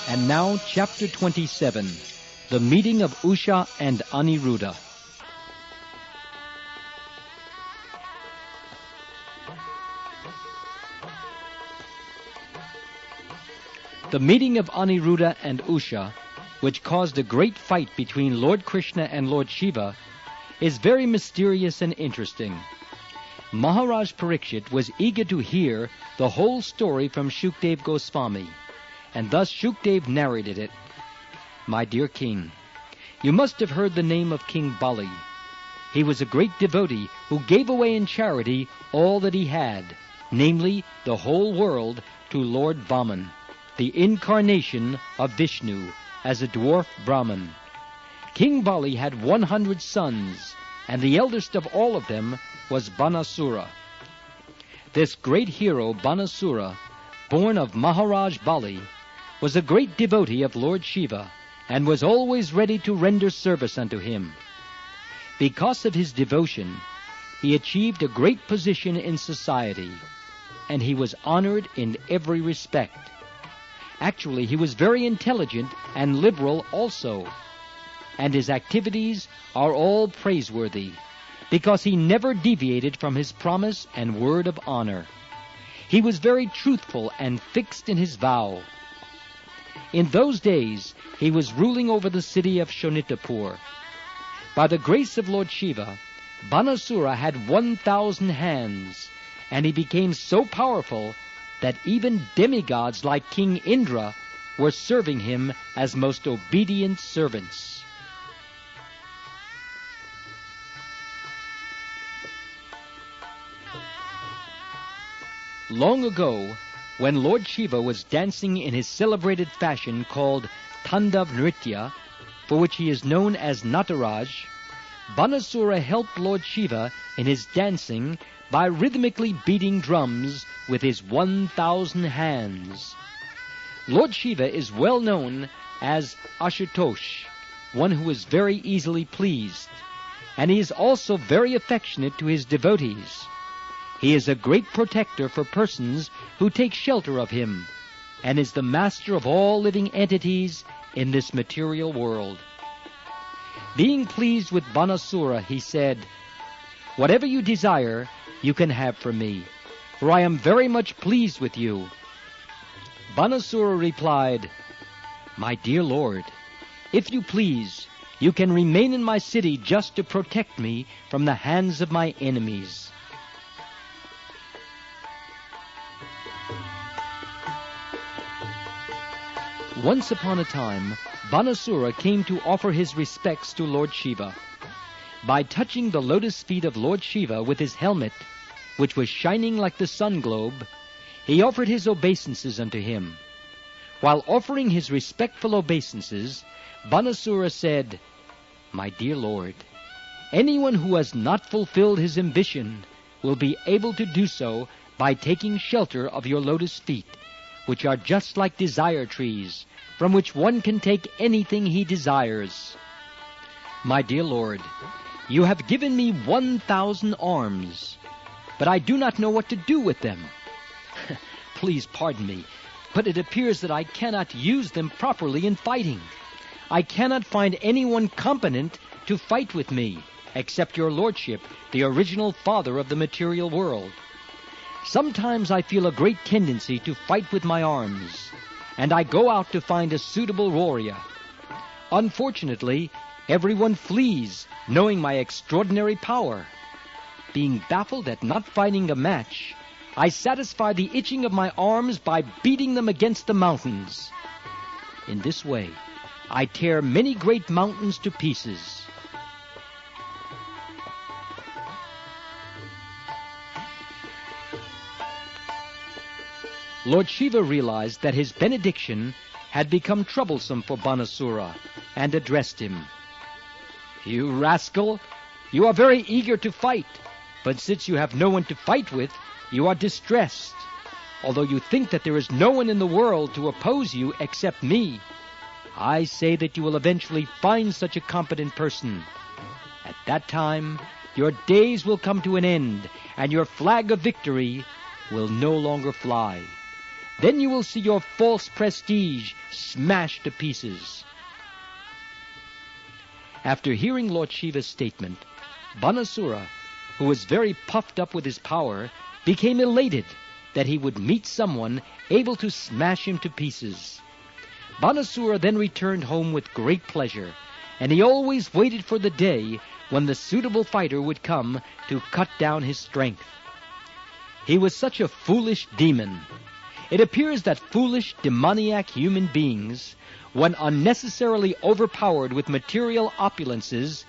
And now, Chapter 27, The Meeting of Usha and Aniruddha. The meeting of Aniruddha and Usha, which caused a great fight between Lord Krishna and Lord Shiva, is very mysterious and interesting. Maharaj Parikshit was eager to hear the whole story from Shukdev Goswami, and thus Shukdev narrated it. My dear king, you must have heard the name of King Bali. He was a great devotee who gave away in charity all that he had, namely the whole world, to Lord Vaman, the incarnation of Vishnu, as a dwarf Brahman. King Bali had 100 sons, and the eldest of all of them was Banasura. This great hero, Banasura, born of Maharaj Bali, was a great devotee of Lord Shiva, and was always ready to render service unto him. Because of his devotion, he achieved a great position in society, and he was honored in every respect. Actually, he was very intelligent and liberal also, and his activities are all praiseworthy, because he never deviated from his promise and word of honor. He was very truthful and fixed in his vow. In those days, he was ruling over the city of Shonitapur. By the grace of Lord Shiva, Banasura had 1,000 hands, and he became so powerful that even demigods like King Indra were serving him as most obedient servants. Long ago, when Lord Shiva was dancing in his celebrated fashion called Tandav Nritya, for which he is known as Nataraj, Banasura helped Lord Shiva in his dancing by rhythmically beating drums with his 1,000 hands. Lord Shiva is well known as Ashutosh, one who is very easily pleased, and he is also very affectionate to his devotees. He is a great protector for persons who take shelter of him, and is the master of all living entities in this material world. Being pleased with Banasura, he said, "Whatever you desire, you can have from me, for I am very much pleased with you." Banasura replied, "My dear Lord, if you please, you can remain in my city just to protect me from the hands of my enemies." Once upon a time, Banasura came to offer his respects to Lord Shiva. By touching the lotus feet of Lord Shiva with his helmet, which was shining like the sun globe, he offered his obeisances unto him. While offering his respectful obeisances, Banasura said, "My dear Lord, anyone who has not fulfilled his ambition will be able to do so by taking shelter of your lotus feet, which are just like desire trees, from which one can take anything he desires. My dear Lord, you have given me 1,000 arms, but I do not know what to do with them. Please pardon me, but it appears that I cannot use them properly in fighting. I cannot find anyone competent to fight with me, except your lordship, the original father of the material world. Sometimes I feel a great tendency to fight with my arms, and I go out to find a suitable warrior. Unfortunately, everyone flees, knowing my extraordinary power. Being baffled at not finding a match, I satisfy the itching of my arms by beating them against the mountains. In this way, I tear many great mountains to pieces." Lord Shiva realized that his benediction had become troublesome for Banasura, and addressed him. "You rascal, you are very eager to fight, but since you have no one to fight with, you are distressed. Although you think that there is no one in the world to oppose you except me, I say that you will eventually find such a competent person. At that time, your days will come to an end, and your flag of victory will no longer fly. Then you will see your false prestige smashed to pieces." After hearing Lord Shiva's statement, Banasura, who was very puffed up with his power, became elated that he would meet someone able to smash him to pieces. Banasura then returned home with great pleasure, and he always waited for the day when the suitable fighter would come to cut down his strength. He was such a foolish demon. It appears that foolish, demoniac human beings, when unnecessarily overpowered with material opulences,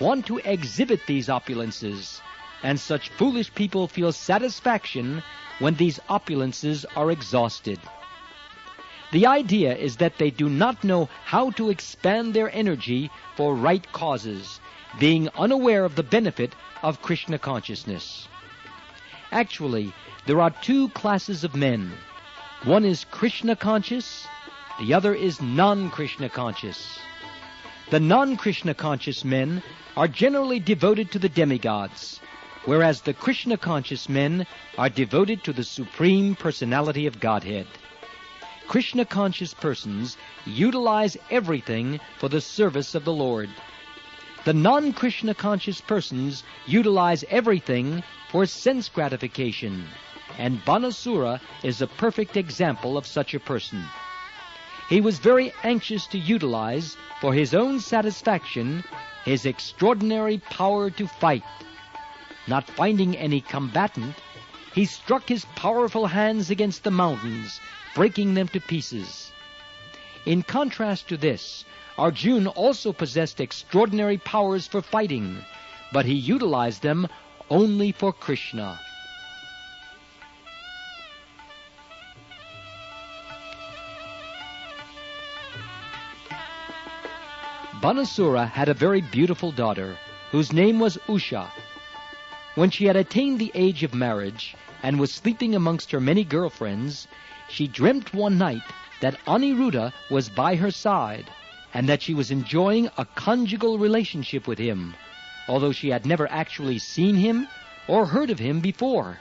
want to exhibit these opulences, and such foolish people feel satisfaction when these opulences are exhausted. The idea is that they do not know how to expand their energy for right causes, being unaware of the benefit of Krishna consciousness. Actually, there are two classes of men. One is Krishna conscious, the other is non-Krishna conscious. The non-Krishna conscious men are generally devoted to the demigods, whereas the Krishna conscious men are devoted to the Supreme Personality of Godhead. Krishna conscious persons utilize everything for the service of the Lord. The non-Krishna conscious persons utilize everything for sense gratification, and Banasura is a perfect example of such a person. He was very anxious to utilize, for his own satisfaction, his extraordinary power to fight. Not finding any combatant, he struck his powerful hands against the mountains, breaking them to pieces. In contrast to this, Arjuna also possessed extraordinary powers for fighting, but he utilized them only for Krishna. Banasura had a very beautiful daughter, whose name was Usha. When she had attained the age of marriage, and was sleeping amongst her many girlfriends, she dreamt one night that Aniruddha was by her side, and that she was enjoying a conjugal relationship with him, although she had never actually seen him or heard of him before.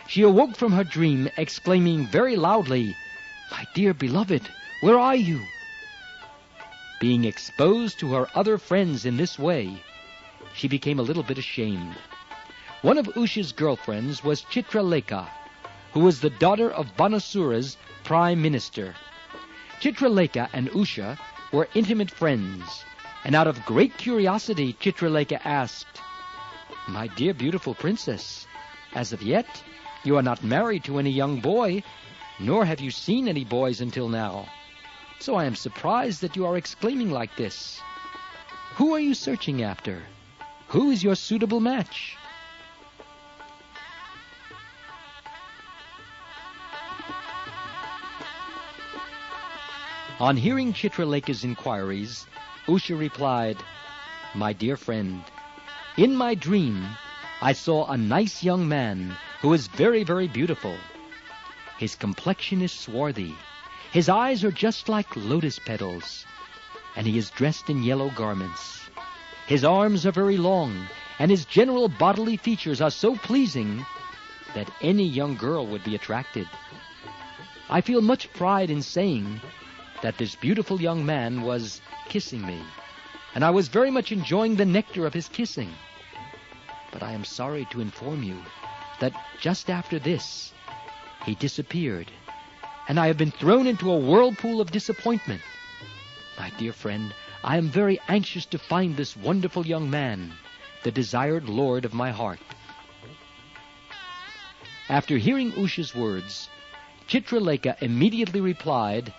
She awoke from her dream, exclaiming very loudly, "My dear beloved, where are you?" Being exposed to her other friends in this way, she became a little bit ashamed. One of Usha's girlfriends was Chitralekha, who was the daughter of Banasura's prime minister. Chitralekha and Usha were intimate friends, and out of great curiosity Chitralekha asked, "My dear beautiful princess, as of yet you are not married to any young boy, nor have you seen any boys until now. So I am surprised that you are exclaiming like this. Who are you searching after? Who is your suitable match?" On hearing Chitralekha's inquiries, Usha replied, "My dear friend, in my dream I saw a nice young man who is very, very beautiful. His complexion is swarthy, his eyes are just like lotus petals, and he is dressed in yellow garments. His arms are very long, and his general bodily features are so pleasing that any young girl would be attracted. I feel much pride in saying that this beautiful young man was kissing me, and I was very much enjoying the nectar of his kissing. But I am sorry to inform you that just after this, he disappeared, and I have been thrown into a whirlpool of disappointment. My dear friend, I am very anxious to find this wonderful young man, the desired lord of my heart." After hearing Usha's words, Chitralekha immediately replied,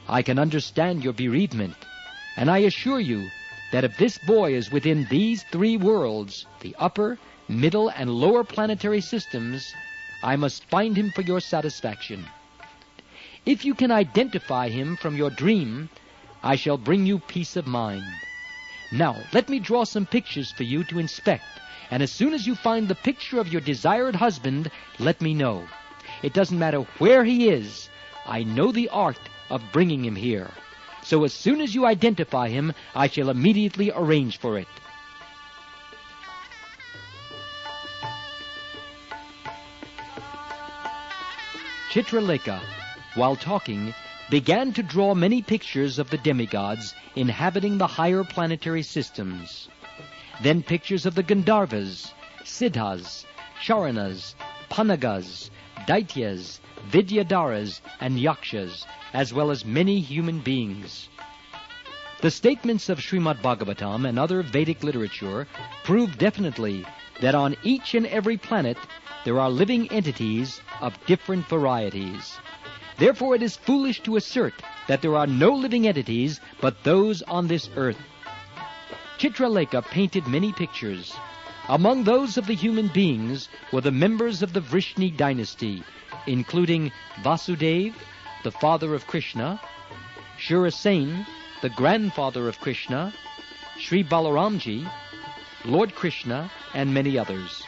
"I can understand your bereavement, and I assure you that if this boy is within these three worlds, the upper, middle, and lower planetary systems, I must find him for your satisfaction. If you can identify him from your dream, I shall bring you peace of mind. Now, let me draw some pictures for you to inspect, and as soon as you find the picture of your desired husband, let me know. It doesn't matter where he is. I know the art of bringing him here. So as soon as you identify him, I shall immediately arrange for it." Chitralekha, while talking, began to draw many pictures of the demigods inhabiting the higher planetary systems. Then pictures of the Gandharvas, Siddhas, Charanas, Panagas, Daityas, Vidyadharas, and Yakshas, as well as many human beings. The statements of Srimad Bhagavatam and other Vedic literature prove definitely that on each and every planet there are living entities of different varieties. Therefore it is foolish to assert that there are no living entities but those on this earth. Chitralekha painted many pictures. Among those of the human beings were the members of the Vrishni dynasty, including Vasudeva, the father of Krishna, Shurasen, the grandfather of Krishna, Sri Balaramji, Lord Krishna, and many others.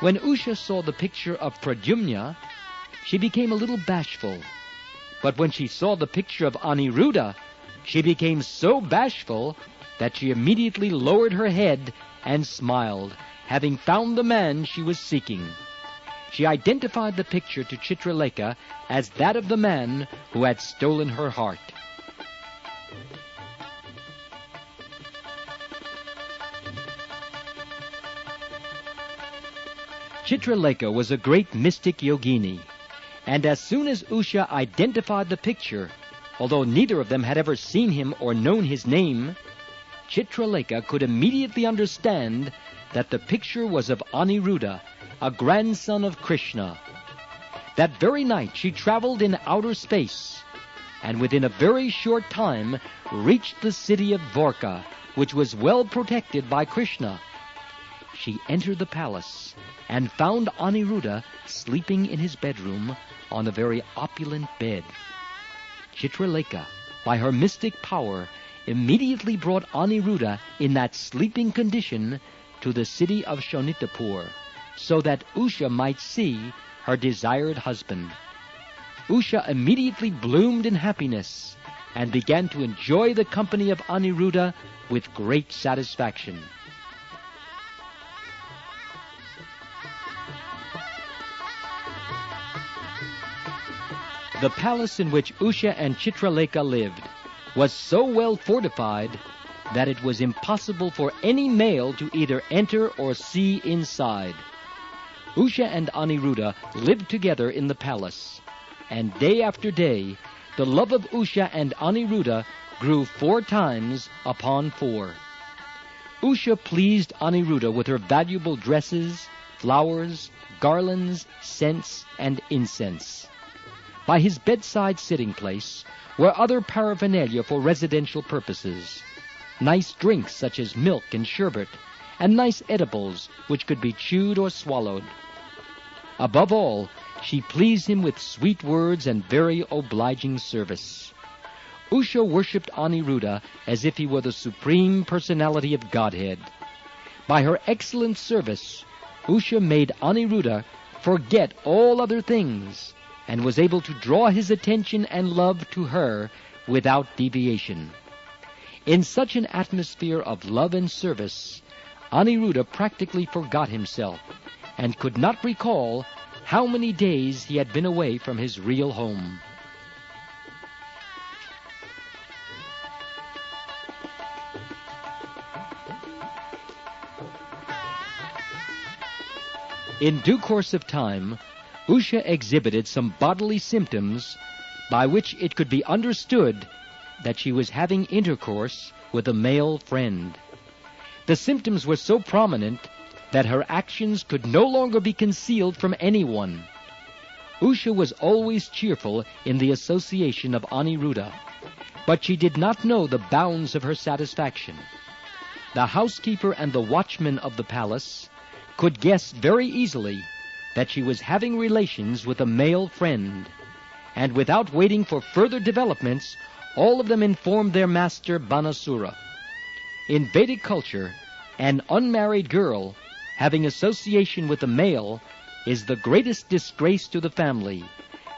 When Usha saw the picture of Pradyumna, she became a little bashful. But when she saw the picture of Aniruddha, she became so bashful that she immediately lowered her head and smiled, having found the man she was seeking. She identified the picture to Chitralekha as that of the man who had stolen her heart. Chitralekha was a great mystic yogini, and as soon as Usha identified the picture, although neither of them had ever seen him or known his name, Chitralekha could immediately understand that the picture was of Aniruddha, a grandson of Krishna. That very night she traveled in outer space, and within a very short time reached the city of Dvarka, which was well protected by Krishna. She entered the palace and found Aniruddha sleeping in his bedroom on a very opulent bed. Chitralekha, by her mystic power, immediately brought Aniruddha in that sleeping condition to the city of Shonitapur, so that Usha might see her desired husband. Usha immediately bloomed in happiness and began to enjoy the company of Aniruddha with great satisfaction. The palace in which Usha and Chitralekha lived was so well fortified that it was impossible for any male to either enter or see inside. Usha and Aniruddha lived together in the palace, and day after day the love of Usha and Aniruddha grew 4 times upon 4. Usha pleased Aniruddha with her valuable dresses, flowers, garlands, scents, and incense. By his bedside sitting place were other paraphernalia for residential purposes, nice drinks such as milk and sherbet, and nice edibles which could be chewed or swallowed. Above all, she pleased him with sweet words and very obliging service. Usha worshipped Aniruddha as if he were the supreme personality of Godhead. By her excellent service, Usha made Aniruddha forget all other things, and was able to draw his attention and love to her without deviation. In such an atmosphere of love and service, Aniruddha practically forgot himself and could not recall how many days he had been away from his real home. In due course of time, Usha exhibited some bodily symptoms by which it could be understood that she was having intercourse with a male friend. The symptoms were so prominent that her actions could no longer be concealed from anyone. Usha was always cheerful in the association of Aniruddha, but she did not know the bounds of her satisfaction. The housekeeper and the watchman of the palace could guess very easily that she was having relations with a male friend, and without waiting for further developments, all of them informed their master Banasura. In Vedic culture, an unmarried girl having association with a male is the greatest disgrace to the family,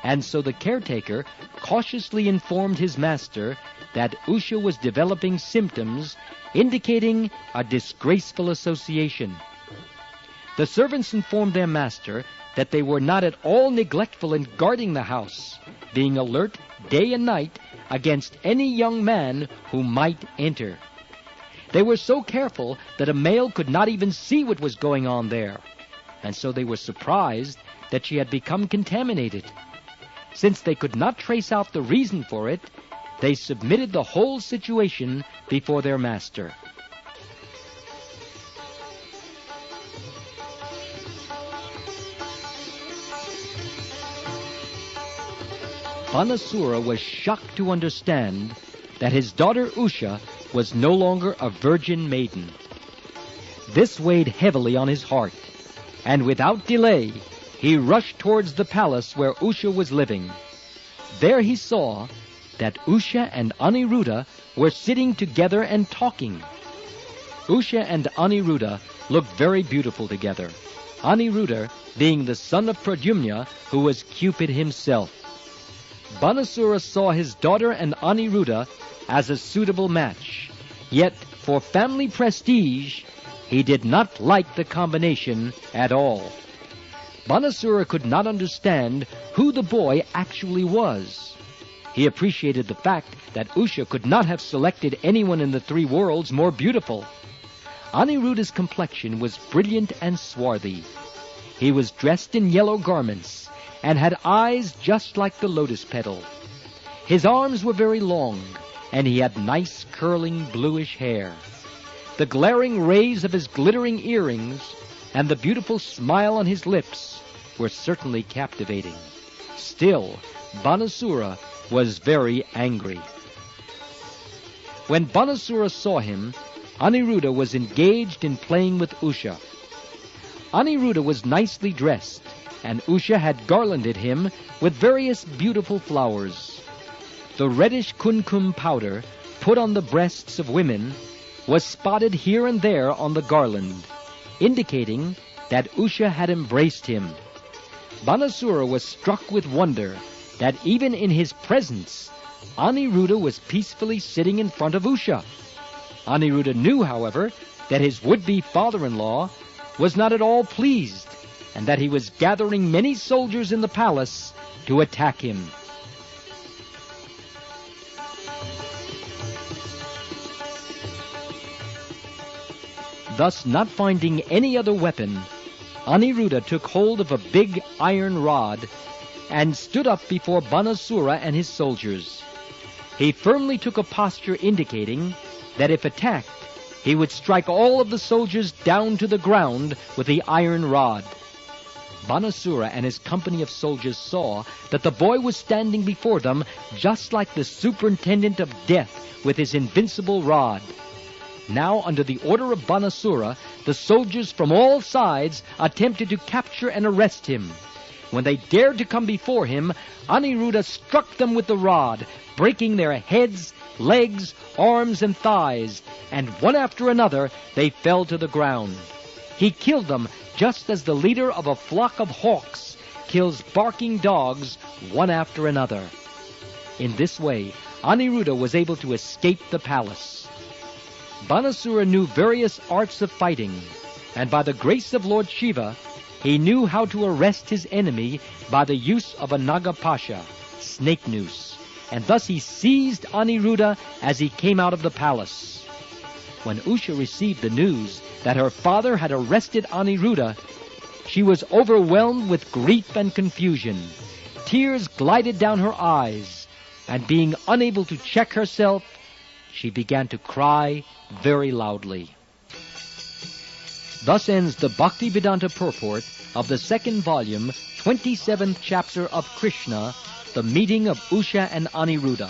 and so the caretaker cautiously informed his master that Usha was developing symptoms indicating a disgraceful association. The servants informed their master that they were not at all neglectful in guarding the house, being alert day and night against any young man who might enter. They were so careful that a male could not even see what was going on there, and so they were surprised that she had become contaminated. Since they could not trace out the reason for it, they submitted the whole situation before their master. Banasura was shocked to understand that his daughter Usha was no longer a virgin maiden. This weighed heavily on his heart, and without delay he rushed towards the palace where Usha was living. There he saw that Usha and Aniruddha were sitting together and talking. Usha and Aniruddha looked very beautiful together, Aniruddha being the son of Pradyumna, who was Cupid himself. Banasura saw his daughter and Aniruddha as a suitable match, yet for family prestige he did not like the combination at all. Banasura could not understand who the boy actually was. He appreciated the fact that Usha could not have selected anyone in the three worlds more beautiful. Aniruddha's complexion was brilliant and swarthy. He was dressed in yellow garments and had eyes just like the lotus petal. His arms were very long, and he had nice curling bluish hair. The glaring rays of his glittering earrings and the beautiful smile on his lips were certainly captivating. Still, Banasura was very angry. When Banasura saw him, Aniruddha was engaged in playing with Usha. Aniruddha was nicely dressed, and Usha had garlanded him with various beautiful flowers. The reddish kumkum powder put on the breasts of women was spotted here and there on the garland, indicating that Usha had embraced him. Banasura was struck with wonder that even in his presence, Aniruddha was peacefully sitting in front of Usha. Aniruddha knew, however, that his would-be father-in-law was not at all pleased, and that he was gathering many soldiers in the palace to attack him. Thus, not finding any other weapon, Aniruddha took hold of a big iron rod and stood up before Banasura and his soldiers. He firmly took a posture indicating that if attacked, he would strike all of the soldiers down to the ground with the iron rod. Banasura and his company of soldiers saw that the boy was standing before them just like the superintendent of death with his invincible rod. Now, under the order of Banasura, the soldiers from all sides attempted to capture and arrest him. When they dared to come before him, Aniruddha struck them with the rod, breaking their heads, legs, arms, and thighs, and one after another they fell to the ground. He killed them just as the leader of a flock of hawks kills barking dogs one after another. In this way, Aniruddha was able to escape the palace. Banasura knew various arts of fighting, and by the grace of Lord Shiva, he knew how to arrest his enemy by the use of a Nagapasha, snake noose, and thus he seized Aniruddha as he came out of the palace. When Usha received the news that her father had arrested Aniruddha, she was overwhelmed with grief and confusion. Tears glided down her eyes, and being unable to check herself, she began to cry very loudly. Thus ends the Bhaktivedanta purport of the second volume, 27th chapter of Krishna, the meeting of Usha and Aniruddha.